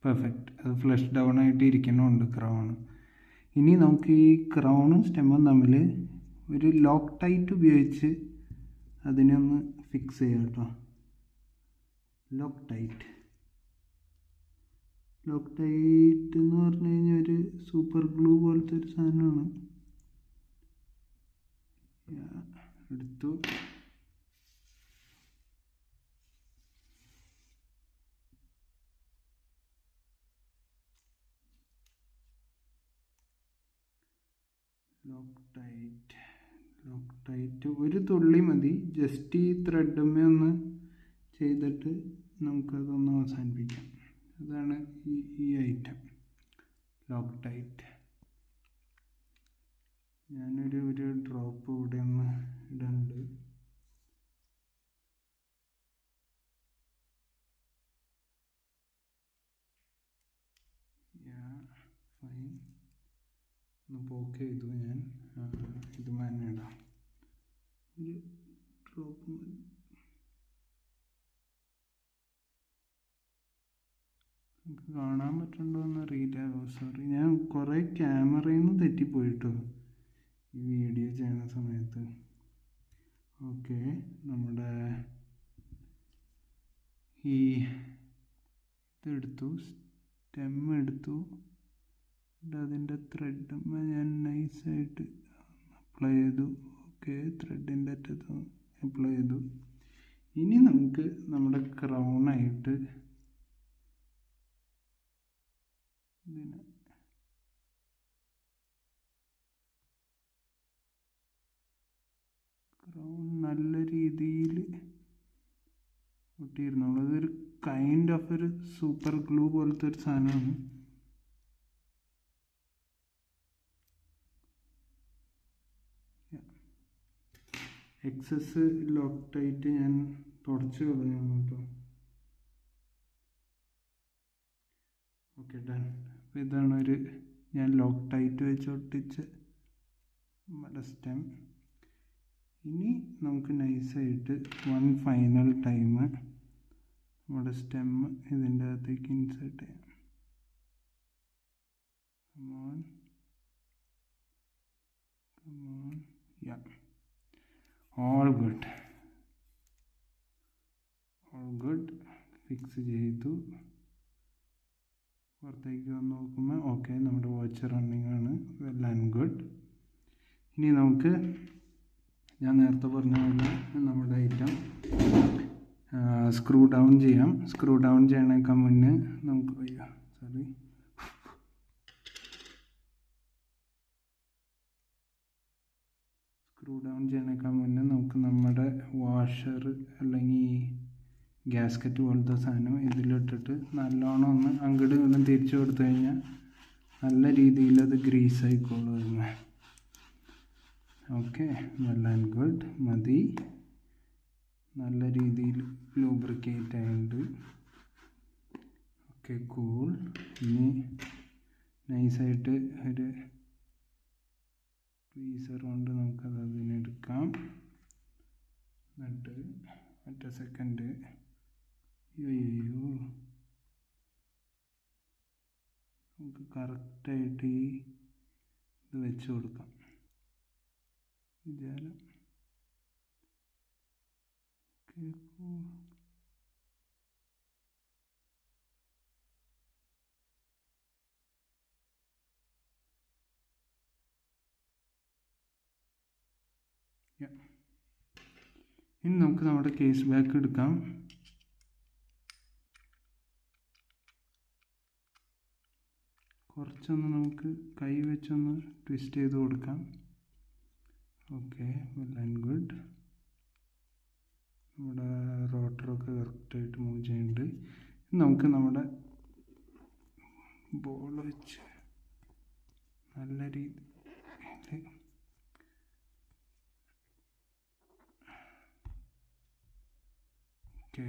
പെർഫെക്റ്റ്. അത് ഫ്ലഷ് ഡൗൺ ആയിട്ട് ഇരിക്കുന്നുണ്ട് ക്രൗൺ. ഇനി നമുക്ക് ഈ ക്രൗണും സ്റ്റെമ്മും തമ്മിൽ ഒരു ലോക്ക് ടൈറ്റ് ഉപയോഗിച്ച് അതിനെ ഒന്ന് ഫിക്സ് ചെയ്യാം കേട്ടോ. ലോക്ക് ടൈറ്റ് എന്ന് പറഞ്ഞു കഴിഞ്ഞാൽ ഒരു സൂപ്പർ ഗ്ലൂ പോലത്തെ ഒരു സാധനമാണ്. എടുത്തു. ലോക്ക് ടൈറ്റ് ഒരു തുള്ളി മതി. ജസ്റ്റ് ഈ ത്രെഡുമേ ഒന്ന് ചെയ്തിട്ട് നമുക്കതൊന്ന് അവസാനിപ്പിക്കാം. അതാണ് ഈ ഐറ്റം ലോക്ക് ടൈറ്റ്. ഞാനൊരു ഡ്രോപ്പ് ഇവിടെ ഒന്ന് ഇടുന്നുണ്ട്. ഫൈൻ, ഒന്ന് പോക്ക് ചെയ്തു ഞാൻ. ഇത് തന്നെ ഇടാം, ഒരു ഡ്രോപ്പ്. നമുക്ക് കാണാൻ പറ്റുന്നുണ്ടോ എന്നറിയില്ല, സോറി. ഞാൻ കുറേ ക്യാമറയിൽ നിന്ന് തെറ്റിപ്പോയിട്ടോ ഈ വീഡിയോ ചെയ്യുന്ന സമയത്ത്. ഓക്കെ, നമ്മുടെ ഈ ഇതെടുത്തു, സ്റ്റെം എടുത്തു, അതിൻ്റെ ത്രെഡുമ്മ ഞാൻ നൈസായിട്ട് അപ്ലൈ ചെയ്തു. ഓക്കെ, ത്രെഡിൻ്റെ അറ്റത്ത് അപ്ലൈ ചെയ്തു. ഇനി നമുക്ക് നമ്മുടെ ക്രൗണായിട്ട് ഇതിനെ ക്രൗൺ നല്ല രീതിയിൽ ഒട്ടിയിരുന്നുള്ളൂ. അതൊരു കൈൻഡ് ഓഫ് ഒരു സൂപ്പർ ഗ്ലൂ പോലത്തെ ഒരു സാധനമാണ്. എക്സസ് ലോക്ക് ടൈറ്റ് ഞാൻ തുടച്ച് കളയാണ് കേട്ടോ. Okay, done. അപ്പോൾ ഇതാണ് ഞാൻ ലോക്ക് ടൈറ്റ് വെച്ച് ഒട്ടിച്ച നമ്മുടെ സ്റ്റെം. ഇനി നമുക്ക് നൈസായിട്ട് വൺ ഫൈനൽ ടൈം നമ്മുടെ സ്റ്റെം ഇതിൻ്റെ അകത്തേക്ക് ഇൻസേർട്ട് ചെയ്യാം. കമോൺ, യാ, ഓൾ ഗുഡ്. ഫിക്സ് ചെയ്തു. പുറത്തേക്ക് വന്ന് നോക്കുമ്പോൾ ഓക്കെ, നമ്മുടെ വാച്ച് റണ്ണിങ് ആണ്. Well and good. ഇനി നമുക്ക് ഞാൻ നേരത്തെ പറഞ്ഞ പോലെ നമ്മുടെ ഐറ്റം സ്ക്രൂ ഡൗൺ ചെയ്യാം. സ്ക്രൂ ഡൗൺ ചെയ്യണേക്കാൾ മുന്നേ നമുക്ക് നമുക്ക് നമ്മുടെ വാഷർ അല്ലെങ്കിൽ ഗ്യാസ്കറ്റ് പോലത്തെ സാധനം ഇതിലിട്ടിട്ട് നല്ലോണം ഒന്ന് അങ്ങോട്ടും ഇങ്ങോട്ടും തിരിച്ചു കൊടുത്തു കഴിഞ്ഞാൽ നല്ല രീതിയിൽ അത് ഗ്രീസ് ആയിക്കോളും. Okay, well and good. മതി, നല്ല രീതിയിൽ ലൂബ്രിക്കേറ്റ് ആയിട്ടുണ്ട്. Okay, cool. ഇനി നൈസായിട്ട് ഒരു ട്വീസർ കൊണ്ട് നമുക്കത് അതിനെടുക്കാം. എന്നിട്ട് ഒറ്റ സെക്കൻഡ്, അയ്യോ, നമുക്ക് കറക്റ്റായിട്ട് ഇത് വെച്ച് കൊടുക്കാം. വിചാരം ഓക്കെ, ഇനി നമുക്ക് നമ്മുടെ കേസ് ബാക്ക് എടുക്കാം. കുറച്ചൊന്ന് നമുക്ക് കൈ വെച്ചൊന്ന് ട്വിസ്റ്റ് ചെയ്ത് കൊടുക്കാം. Okay, well and good. നമ്മുടെ റോട്ടറൊക്കെ കറക്റ്റായിട്ട് മൂവ് ചെയ്യുന്നുണ്ട്. നമുക്ക് നമ്മുടെ ബോൾ വെച്ച് നല്ല രീതിയിൽ ഓക്കെ,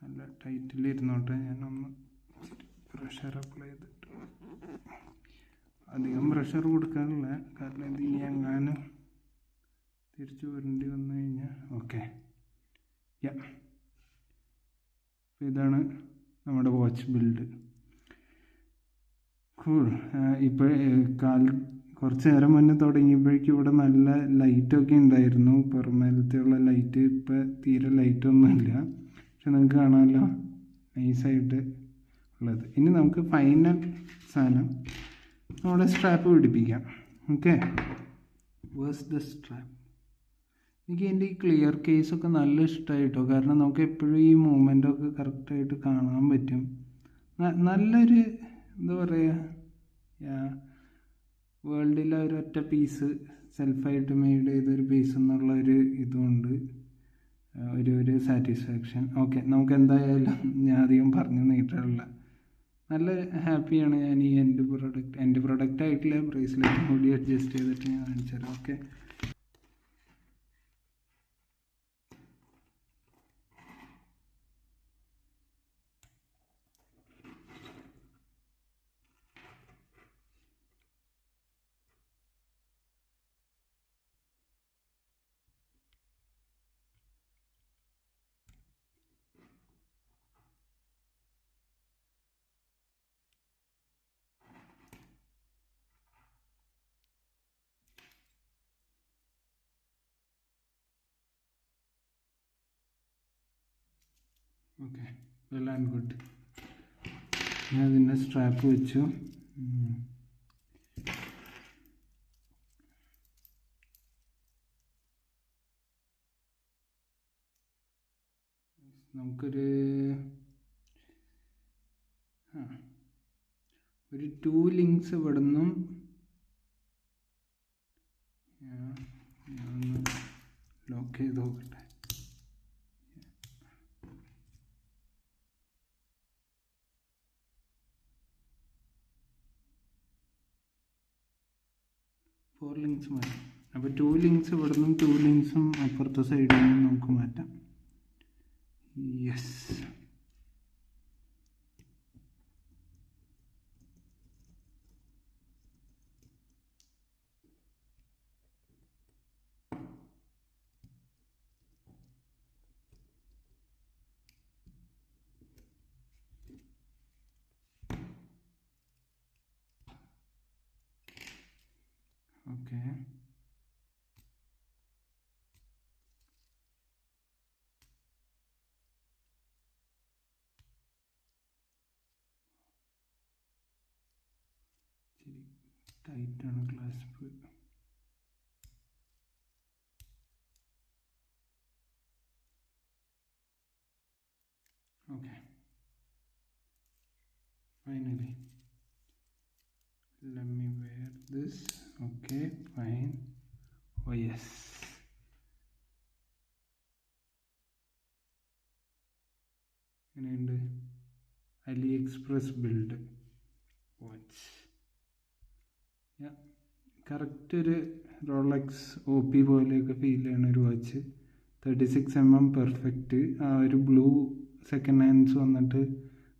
നല്ല ടൈറ്റിലിരുന്നോട്ടെ. ഞാനൊന്ന് പ്രഷർ അപ്ലൈ ചെയ്തിട്ട്, അധികം പ്രഷർ കൊടുക്കാറില്ല, കാരണം ഇത് ഇനി എങ്ങാനും തിരിച്ചു വരേണ്ടി വന്നു കഴിഞ്ഞാൽ ഓക്കെ. ഇതാണ് നമ്മുടെ വാച്ച് ബിൽഡ്. കൂൾ. ഇപ്പോൾ കുറച്ച് നേരം മുന്നേ തുടങ്ങിയപ്പോഴേക്കും ഇവിടെ നല്ല ലൈറ്റൊക്കെ ഉണ്ടായിരുന്നു, പുറമേലത്തെയുള്ള ലൈറ്റ്. ഇപ്പോൾ തീരെ ലൈറ്റൊന്നുമില്ല, പക്ഷെ നിങ്ങൾക്ക് കാണാമല്ലോ നൈസായിട്ട് ഉള്ളത്. ഇനി നമുക്ക് ഫൈനൽ സാധനം നമ്മുടെ സ്ട്രാപ്പ് പിടിപ്പിക്കാം. Okay, where's the strap. എനിക്ക് എൻ്റെ ഈ ക്ലിയർ കേസൊക്കെ നല്ല ഇഷ്ടമായിട്ടോ, കാരണം നമുക്ക് എപ്പോഴും ഈ മൂവ്മെൻറ്റൊക്കെ കറക്റ്റായിട്ട് കാണാൻ പറ്റും. നല്ലൊരു എന്താ പറയുക, വേൾഡിലെ ഒരൊറ്റ പീസ് സെൽഫായിട്ട് മെയ്ഡ് ചെയ്തൊരു പീസ് എന്നുള്ള ഒരു ഇതുകൊണ്ട് ഒരു സാറ്റിസ്ഫാക്ഷൻ. ഓക്കെ, നമുക്ക് എന്തായാലും ഞാൻ അധികം പറഞ്ഞു നീട്ടാറില്ല. നല്ല ഹാപ്പിയാണ് ഞാൻ ഈ എൻ്റെ പ്രൊഡക്റ്റ് ആയിട്ടുള്ള ബ്രേസ്ലെറ്റും കൂടി അഡ്ജസ്റ്റ് ചെയ്തിട്ട് ഞാൻ കാണിച്ചു തരാം. Okay, okay, well and good. ഞാൻ അതിൻ്റെ സ്ട്രാപ്പ് വെച്ചു. നമുക്കൊരു 2 ലിങ്ക്സ് ഇവിടെ നിന്നും ഞാനൊന്ന് ലോക്ക് ചെയ്ത് നോക്കട്ടെ. ഫോർ ലിങ്ക്സ് മാറ്റാം. അപ്പോൾ 2 ലിങ്ക്സ് ഇവിടെ നിന്നും 2 ലിങ്ക്സും അപ്പുറത്തെ സൈഡിൽ നിന്നും നമുക്ക് മാറ്റാം. Yes, okay. ശരി, ടൈറ്റാണ് clasp. Okay, finally let me wear this. Okay, fine. Oh yes, and AliExpress build watch. Correct ഒരു റോളക്സ് OP പോലെയൊക്കെ ഫീൽ ചെയ്യണ ഒരു വാച്ച്. 36mm perfect. ആ ഒരു ബ്ലൂ സെക്കൻഡ് ഹാൻഡ്സ് വന്നിട്ട്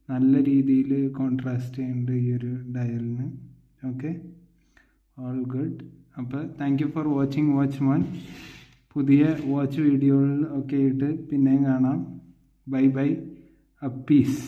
നല്ല രീതിയിൽ കോൺട്രാസ്റ്റ് ചെയ്യുന്നുണ്ട് ഈ ഒരു ഡയലിന്. Okay, all good. അപ്പോൾ thank you for watching watch മോൻ. പുതിയ വാച്ച് വീഡിയോകൾ ഒക്കെ ആയിട്ട് പിന്നെയും കാണാം. Bye bye, piece.